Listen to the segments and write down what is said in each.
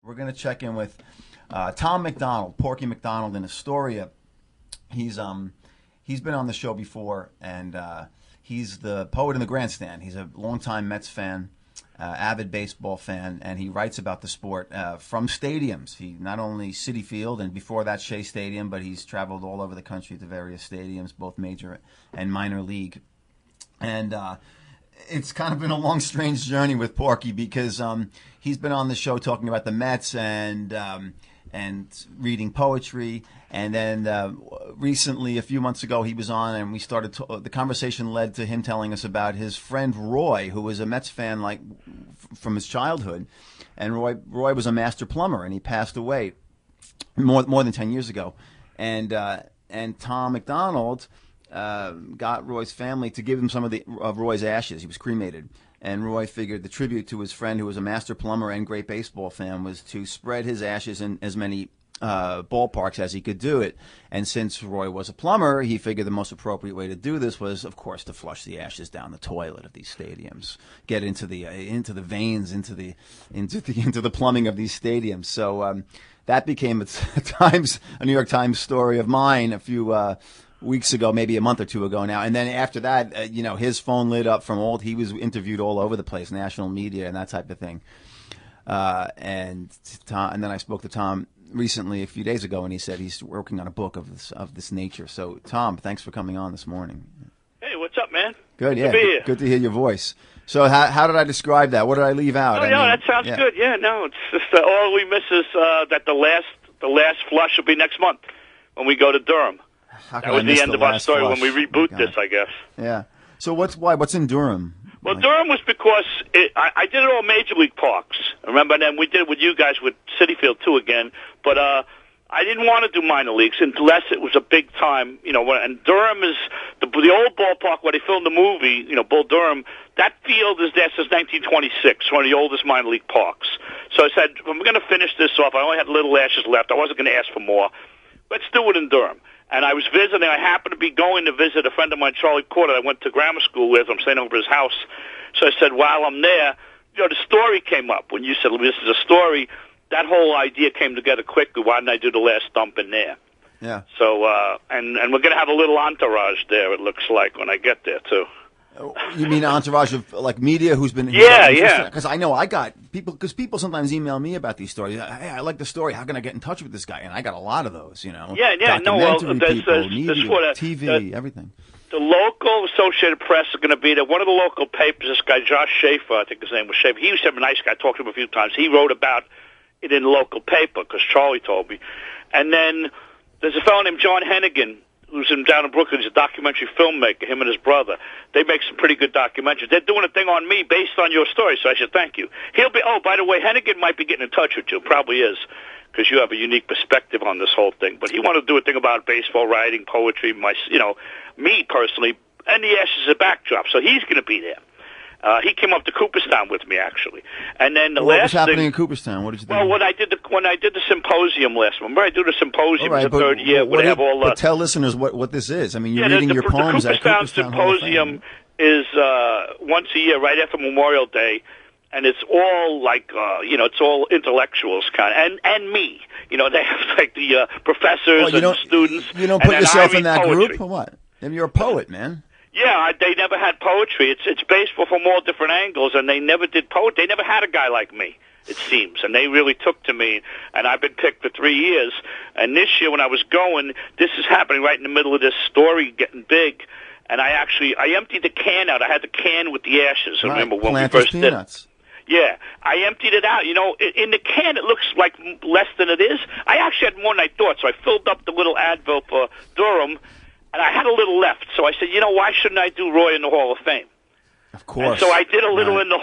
We're going to check in with Tom McDonald, Porky McDonald in Astoria. He's been on the show before, and he's the poet in the grandstand. He's a longtime Mets fan, avid baseball fan, and he writes about the sport from stadiums. He not only Citi Field and before that Shea Stadium, but he's traveled all over the country to various stadiums, both major and minor league. And it's kind of been a long, strange journey with Porky because he's been on the show talking about the Mets and reading poetry. And then recently, a few months ago, he was on, and we started. The conversation led to him telling us about his friend Roy, who was a Mets fan like from his childhood. And Roy was a master plumber, and he passed away more than 10 years ago. And Tom McDonald got Roy's family to give him some of Roy's ashes. He was cremated. And Roy figured the tribute to his friend, who was a master plumber and great baseball fan, was to spread his ashes in as many ballparks as he could do it. And since Roy was a plumber, he figured the most appropriate way to do this was, of course, to flush the ashes down the toilet of these stadiums, get into the veins, into the plumbing of these stadiums. So that became a New York Times story of mine a few weeks ago, maybe a month or two ago now. And then after that, his phone lit up from he was interviewed all over the place, national media and that type of thing. And then I spoke to Tom recently, a few days ago, and he said he's working on a book of this nature. So, Tom, thanks for coming on this morning. Hey, what's up, man? Good, yeah. Good to hear your voice. So how did I describe that? What did I leave out? That sounds good. Yeah, no, it's just all we miss is that the last flush will be next month when we go to Durham. That was the end of our story when we reboot this, I guess. Yeah. So what's in Durham? Well, Durham was because I did it all major league parks. Remember, and then we did it with you guys with Citi Field too again. But I didn't want to do minor leagues unless it was a big time. And Durham is the old ballpark where they filmed the movie. Bull Durham. That field is there since 1926. One of the oldest minor league parks. So I said, if I'm going to finish this off, I only had little ashes left. I wasn't going to ask for more. Let's do it in Durham. And I was visiting. I happened to be going to visit a friend of mine, Charlie Court, I went to grammar school with. I'm staying over his house. So I said, while I'm there, the story came up. When you said, this is a story, that whole idea came together quickly. Why didn't I do the last dump in there? Yeah. So, and we're going to have a little entourage there, it looks like, when I get there, too. You mean entourage of like media who's been? Yeah. Because I know I got people. Because people sometimes email me about these stories. Hey, I like the story. How can I get in touch with this guy? And I got a lot of those. Yeah. No, well, there's media, TV, everything. The local Associated Press is going to be there. One of the local papers, this guy Josh Schaefer, I think his name was Schaefer. He was a nice guy. I talked to him a few times. He wrote about it in the local paper because Charlie told me. And then there's a fellow named John Hennigan, who's down in Brooklyn. He's a documentary filmmaker, him and his brother. They make some pretty good documentaries. They're doing a thing on me based on your story, so I should thank you. By the way, Hennigan might be getting in touch with you. Probably is, because you have a unique perspective on this whole thing. But he wanted to do a thing about baseball, writing, poetry, me personally, and the Ashes as a backdrop. So he's going to be there. He came up to Cooperstown with me, actually. And then what was happening in Cooperstown? What did you do? Well, when I did the symposium last month, remember I do the symposium the third year. But tell listeners what this is. I mean, you're reading your poems at Cooperstown Symposium is once a year, right after Memorial Day, and it's all like it's all intellectuals kind of, and me. They have like the professors and students. You don't put yourself in that group or what? I mean, you're a poet, man. Yeah, they never had poetry. It's baseball from all different angles, and they never did poetry. They never had a guy like me, it seems, and they really took to me, and I've been picked for 3 years. And this year when I was going, this is happening right in the middle of this story getting big, and I emptied the can out. I had the can with the ashes. I remember when we first did it. Yeah, I emptied it out. In the can it looks like less than it is. I actually had more than I thought, so I filled up the little Advil for Durham, and I had a little left, so I said, why shouldn't I do Roy in the Hall of Fame? Of course. And so I did a little in the,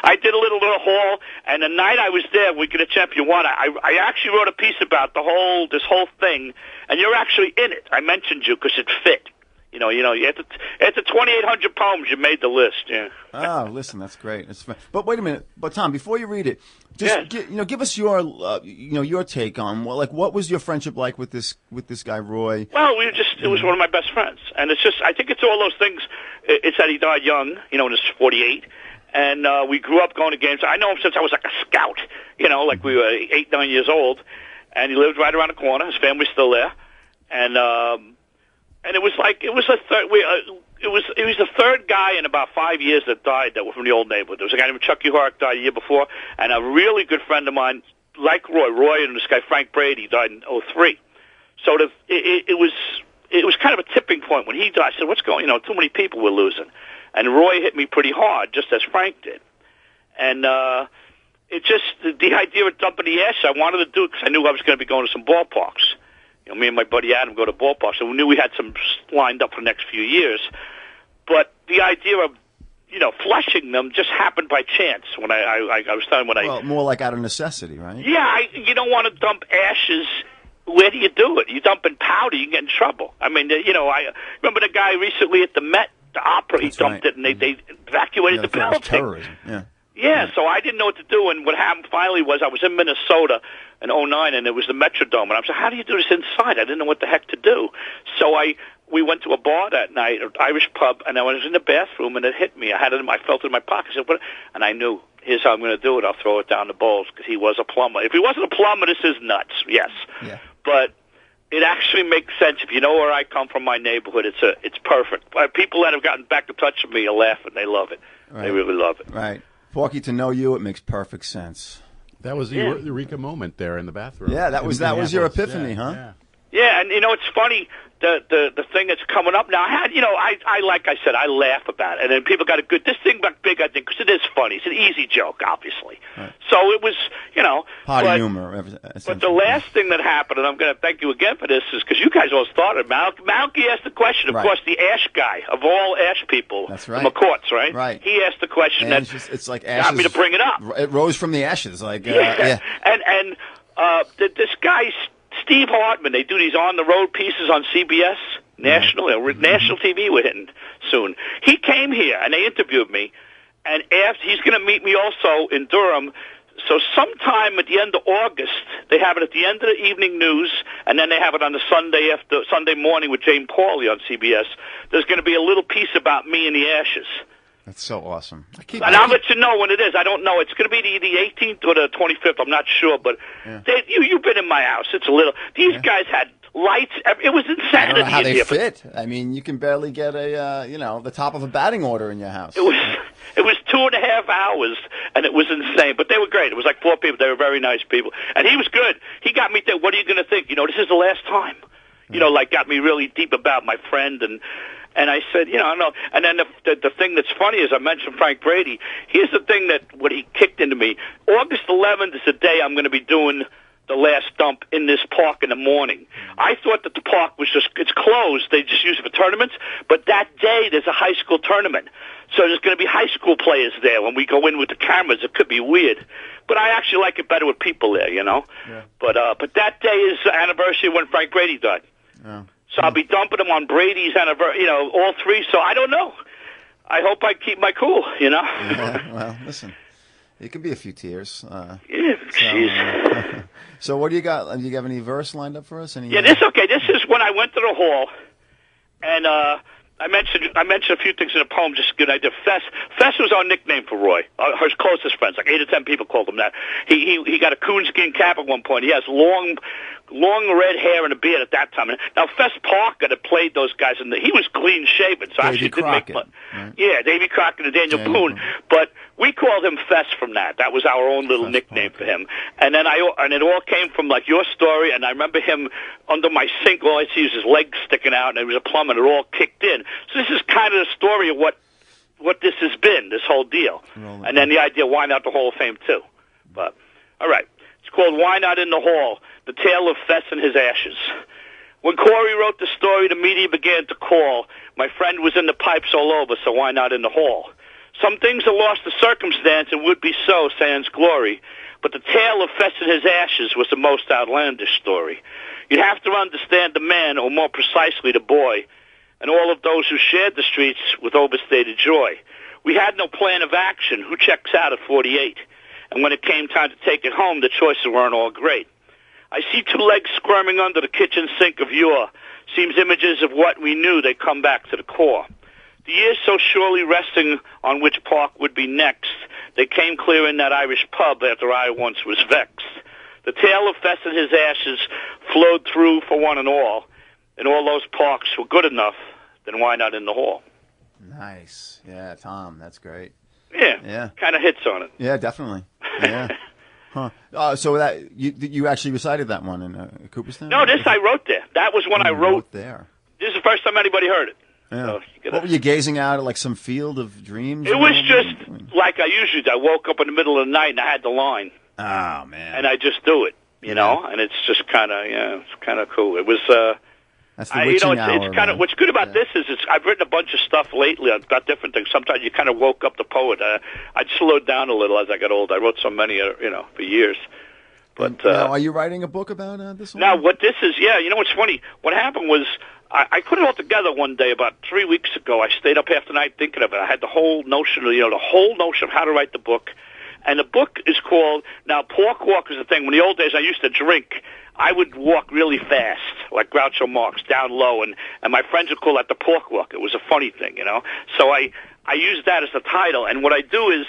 I did a little in the hall, and the night I was there, we get a champion one. I actually wrote a piece about this whole thing, and you're actually in it. I mentioned you because it fit. It's 2,800 poems. You made the list. Yeah. Oh, listen, that's great. But wait a minute. But Tom, before you read it, just give us your your take on what was your friendship like with this guy Roy? Well, it was one of my best friends, and I think it's all those things. It's that he died young, in his 48, And we grew up going to games. I know him since I was like a scout, like we were 8, 9 years old. And he lived right around the corner. His family's still there. And it was the third. It was the third guy in about 5 years that died that were from the old neighborhood. There was a guy named Chucky Hart died a year before, and a really good friend of mine, like Roy, and this guy Frank Brady died in '03. So it was kind of a tipping point when he died. I said, "What's going? Too many people we're losing." And Roy hit me pretty hard, just as Frank did. And it just the idea of dumping the ash, I wanted to do it because I knew I was going to be going to some ballparks. Me and my buddy Adam go to ballparks, so we knew we had some lined up for the next few years. But the idea of, flushing them just happened by chance. When I was telling more like out of necessity, right? Yeah, you don't want to dump ashes. Where do you do it? You dump in powder, you get in trouble. I mean, I remember the guy recently at the Met, the Opera. He dumped it, and they evacuated the building. Terrorism. Yeah, so I didn't know what to do, and what happened finally was I was in Minnesota in '09, and it was the Metrodome, and I was like, how do you do this inside? I didn't know what the heck to do. So we went to a bar that night, an Irish pub, and I was in the bathroom, and it hit me. I felt it in my pocket. I said, what? And I knew, here's how I'm going to do it. I'll throw it down the bowls, because he was a plumber. If he wasn't a plumber, this is nuts, yes. Yeah. But it actually makes sense. If you know where I come from, my neighborhood, it's perfect. People that have gotten back in touch with me are laughing. They love it. Right. They really love it. Right. Porky, to know you, it makes perfect sense. That was the Eureka moment there in the bathroom. Yeah, that was your epiphany, huh? Yeah. Yeah, and it's funny, the thing that's coming up now. I like I said, I laugh about it, and then people got this thing got big, I think, because it is funny. It's an easy joke, obviously. Right. So it was, potty humor. But the last thing that happened, and I'm going to thank you again for this, is because you guys all started. Malky asked the question. Of course, the Ash guy of all Ash people, that's right, the McCourts, right? Right. He asked the question and that it's like ashes, got me to bring it up. It rose from the ashes, like yeah. And this guy, Steve Hartman, they do these on-the-road pieces on CBS, national TV we're hitting soon. He came here, and they interviewed me, and he's going to meet me also in Durham. So sometime at the end of August, they have it at the end of the evening news, and then they have it on the Sunday morning with Jane Pauley on CBS. There's going to be a little piece about me and the Ashes. That's so awesome. I'll let you know when it is. I don't know. It's going to be the 18th or the 25th. I'm not sure, but you've been in my house. It's a little. These guys had lights. It was insanity. I don't know how they fit. I mean, you can barely get the top of a batting order in your house. It was 2.5 hours, and it was insane. But they were great. It was like 4 people. They were very nice people, and he was good. He got me thinking, what are you going to think? This is the last time. Got me really deep about my friend And I said, I don't know. And then the thing that's funny is I mentioned Frank Brady. Here's the thing what he kicked into me. August 11th is the day I'm going to be doing the last dump in this park in the morning. I thought that the park was it's closed. They just use it for tournaments. But that day there's a high school tournament. So there's going to be high school players there. When we go in with the cameras, it could be weird. But I actually like it better with people there, Yeah. But that day is the anniversary when Frank Brady died. Yeah. So I'll be dumping them on Brady's anniversary, all 3. So I don't know. I hope I keep my cool, Yeah, well, listen, it could be a few tears. Jeez. So what do you got? Do you have any verse lined up for us? Yeah, this is when I went to the hall, and I mentioned a few things in the poem, just a good idea. Fess was our nickname for Roy, his closest friends. Like 8 or 10 people called him that. He got a coonskin cap at one point. He has long red hair and a beard at that time. Now, Fess Parker that played those guys, he was clean shaven, so Davy actually Crockett, didn't make much. Right? Yeah, Davy Crockett and Daniel Boone. But we called him Fess from that. That was our own little nickname for him. And then it all came from like your story. And I remember him under my sink. All I see was his legs sticking out, and it was a plumber. And it all kicked in. So this is kind of the story of what this has been, this whole deal. And then the idea, why not the Hall of Fame too? But all right. It's called Why Not in the Hall, the tale of Fess and his ashes. When Corey wrote the story, the media began to call. My friend was in the pipes all over, so why not in the hall? Some things are lost to circumstance and would be so, sans glory. But the tale of Fess and his ashes was the most outlandish story. You'd have to understand the man, or more precisely the boy, and all of those who shared the streets with overstated joy. We had no plan of action. Who checks out at 48? And when it came time to take it home, the choices weren't all great. I see 2 legs squirming under the kitchen sink of yore. Seems images of what we knew, they come back to the core. The years so surely resting on which Park would be next, they came clear in that Irish pub after I once was vexed. The tale of Fess and his ashes flowed through for one and all those Parks were good enough, then why not in the hall? Nice. Yeah, Tom, that's great. Yeah. Kind of hits on it. Yeah, definitely. Yeah. Huh. So that you actually recited that one in Cooperstown? No, this I wrote there. That was when I wrote there. This is the first time anybody heard it. Yeah. So what were you gazing out at, like some field of dreams? It was just like I usually do. I woke up in the middle of the night and I had the line. Oh, man. And I just do it, you know, and it's just kind of, it's kind of cool. It was, that's the witching hour, it's kind of, what's good about this is I've written a bunch of stuff lately about different things. Sometimes you kind of woke up the poet. I slowed down a little as I got older. I wrote so many, for years. But now, are you writing a book about this one? Now, what this is, what's funny? What happened was I put it all together one day about 3 weeks ago. I stayed up half the night thinking of it. I had the whole notion of how to write the book. And the book is called, now, Pork Walk is the thing. In the old days, I used to drink. I would walk really fast, like Groucho Marx, down low, and my friends would call that the Pork Walk. It was a funny thing, So I used that as the title, and what I do is,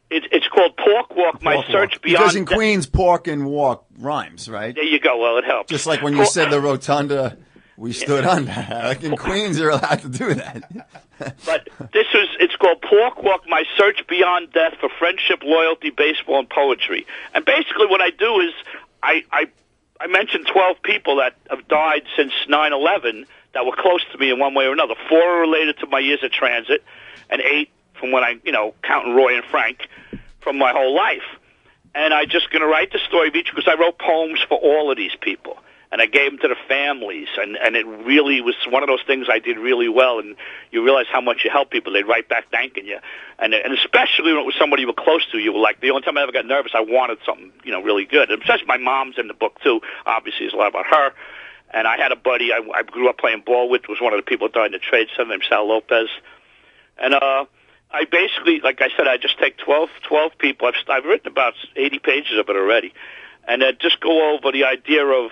it's called Pork Walk, My Search Beyond... Because in Queens, pork and walk rhymes, right? There you go. Well, it helps. Just like when you said the rotunda, we stood under. Like in Queens, you're allowed to do that. But it's called Pork Walk, My Search Beyond Death for Friendship, Loyalty, Baseball, and Poetry. And basically what I do is I mentioned 12 people that have died since 9/11 that were close to me in one way or another. 4 are related to my years of transit, and 8 from when I, counting Roy and Frank, from my whole life. And I'm just going to write the story of each because I wrote poems for all of these people. And I gave them to the families, and it really was one of those things I did really well, and you realize how much you help people. They'd write back thanking you. And especially when it was somebody you were close to, you were like, the only time I ever got nervous, I wanted something, really good. And especially my mom's in the book, too. Obviously, it's a lot about her. And I had a buddy I grew up playing ball with, was one of the people that died in the trade center named Sal Lopez. And I basically, like I said, I just take 12 people. I've written about 80 pages of it already. And just go over the idea of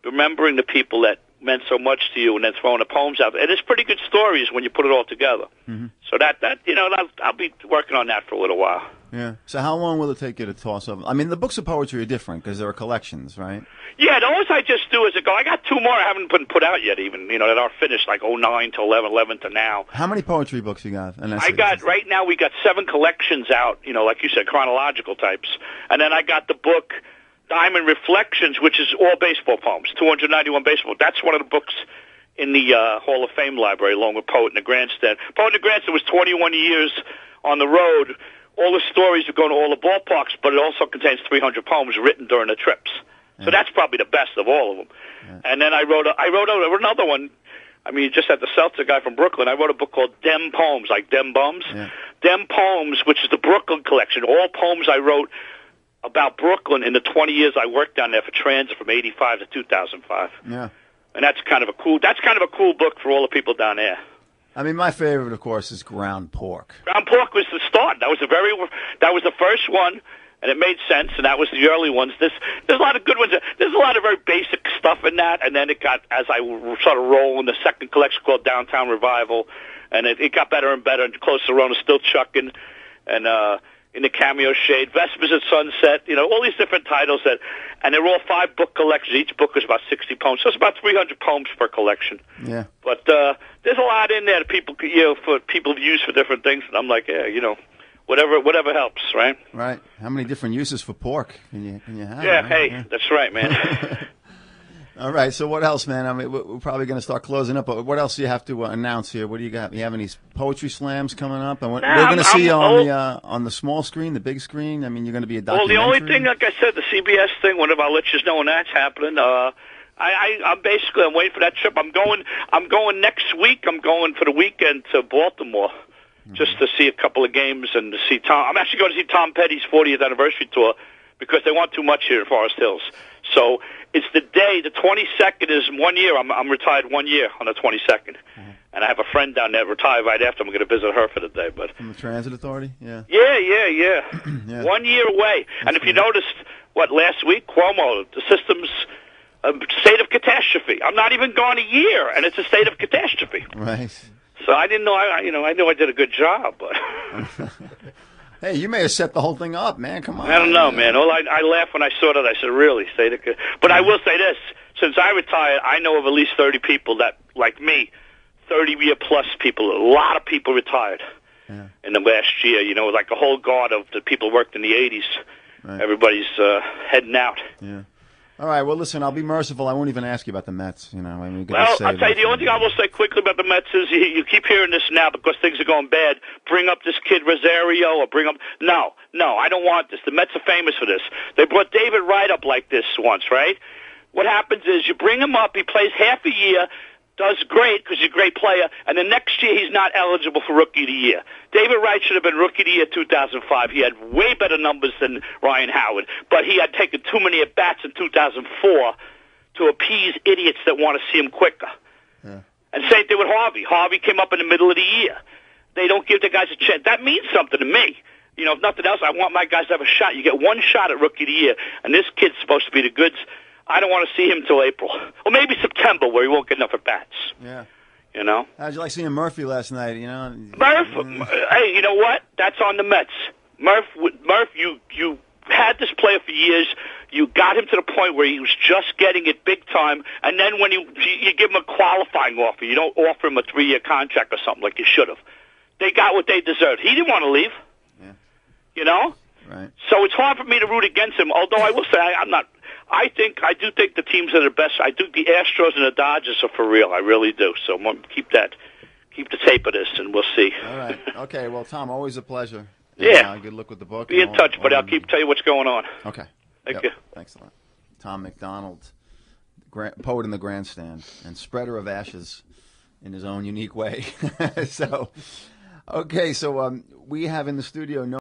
remembering the people that meant so much to you and then throwing the poems out. And it's pretty good stories when you put it all together. Mm-hmm. So that I'll be working on that for a little while. Yeah. So how long will it take you to toss up? I mean, the books of poetry are different because there are collections, right? Yeah, those I just do as it go. I got 2 more I haven't been put out yet even, that are finished, like 09 to 11 to now. How many poetry books you got? Right now we got 7 collections out, like you said, chronological types. And then I got the book Diamond Reflections, which is all baseball poems, 291 baseball. That's one of the books in the Hall of Fame library, along with Poet in the Grandstand. Poet in the Grandstand was 21 years on the road. All the stories are going to all the ballparks, but it also contains 300 poems written during the trips. So that's probably the best of all of them. Yeah. And then I wrote another one. I mean, just at the Seltzer guy from Brooklyn, I wrote a book called Dem Poems, like Dem Bums. Yeah. Dem Poems, which is the Brooklyn collection. All poems I wrote about Brooklyn in the 20 years I worked down there for transit from 85 to 2005. Yeah. And that's kind of a cool book for all the people down there. I mean, my favorite, of course, is Ground Pork. Ground Pork was the start. That was the first one, and it made sense, and that was the early ones. There's a lot of good ones. There's a lot of very basic stuff in that, and then it got, as I sort of roll in the second collection called Downtown Revival, and it got better and better, and Close to Rona's still chucking, and in the Cameo Shade, Vespers at Sunset, all these different titles and they're all 5-book collections. Each book is about 60 poems, so it's about 300 poems per collection. Yeah. But there's a lot in there that people, for people use for different things, and I'm like, whatever helps, right? Right. How many different uses for pork can you have? Yeah. Right? Hey, yeah. That's right, man. All right, so what else, man? I mean, we're probably going to start closing up, but what else do you have to announce here? What do you got? You have any poetry slams coming up? And we're going to see you on the small screen, the big screen? I mean, you're going to be a documentary? Well, the only thing, like I said, the CBS thing, whenever I'll let you know when that's happening, I'm waiting for that trip. I'm going next week. I'm going for the weekend to Baltimore just to see a couple of games and to see Tom. I'm actually going to see Tom Petty's 40th anniversary tour because they want too much here in Forest Hills. So it's the day, the 22nd is 1 year. I'm retired 1 year on the 22nd. Mm-hmm. And I have a friend down there retired right after. I'm going to visit her for the day. But from the Transit Authority? Yeah. Yeah. Yeah. 1 year away. That's and if you noticed, last week, Cuomo, the system's a state of catastrophe. I'm not even gone a year, and it's a state of catastrophe. Right. So I didn't know. I knew I did a good job, but. Hey, you may have set the whole thing up, man. Come on. I don't know, man. I laughed when I saw that. I said, really? But I will say this. Since I retired, I know of at least 30 people that, like me, 30-year-plus people, a lot of people retired in the last year. You know, like a whole guard of the people who worked in the 80s. Right. Everybody's heading out. Yeah. All right, well, listen, I'll be merciful. I won't even ask you about the Mets. You know, I mean, well, I'll tell you, the only thing I will say quickly about the Mets is you keep hearing this now because things are going bad. Bring up this kid Rosario or bring up... No, I don't want this. The Mets are famous for this. They brought David Wright up like this once, right? What happens is you bring him up, he plays half a year, does great because he's a great player, and the next year he's not eligible for Rookie of the Year. David Wright should have been Rookie of the Year 2005. He had way better numbers than Ryan Howard, but he had taken too many at-bats in 2004 to appease idiots that want to see him quicker. Yeah. And same thing with Harvey. Harvey came up in the middle of the year. They don't give the guys a chance. That means something to me. You know, if nothing else, I want my guys to have a shot. You get one shot at Rookie of the Year, and this kid's supposed to be the goods. I don't want to see him until April. Or maybe September, where he won't get enough at-bats. Yeah. You know? How'd you like seeing Murphy last night, you know? Murph, hey, you know what? That's on the Mets. Murph, you had this player for years. You got him to the point where he was just getting it big time, and then when you give him a qualifying offer, you don't offer him a 3-year contract or something like you should have. They got what they deserved. He didn't want to leave. Yeah. You know? Right. So it's hard for me to root against him, although I will say I'm not... I do think the teams that are best. I think the Astros and the Dodgers are for real. I really do. So I'm going to keep the tape of this, and we'll see. All right. Okay. Well, Tom, always a pleasure. Yeah. Good luck with the book. Be in touch, but I'll keep telling you what's going on. Okay. Thank you. Thanks a lot. Tom McDonald, poet in the grandstand and spreader of ashes in his own unique way. So, okay. So we have in the studio.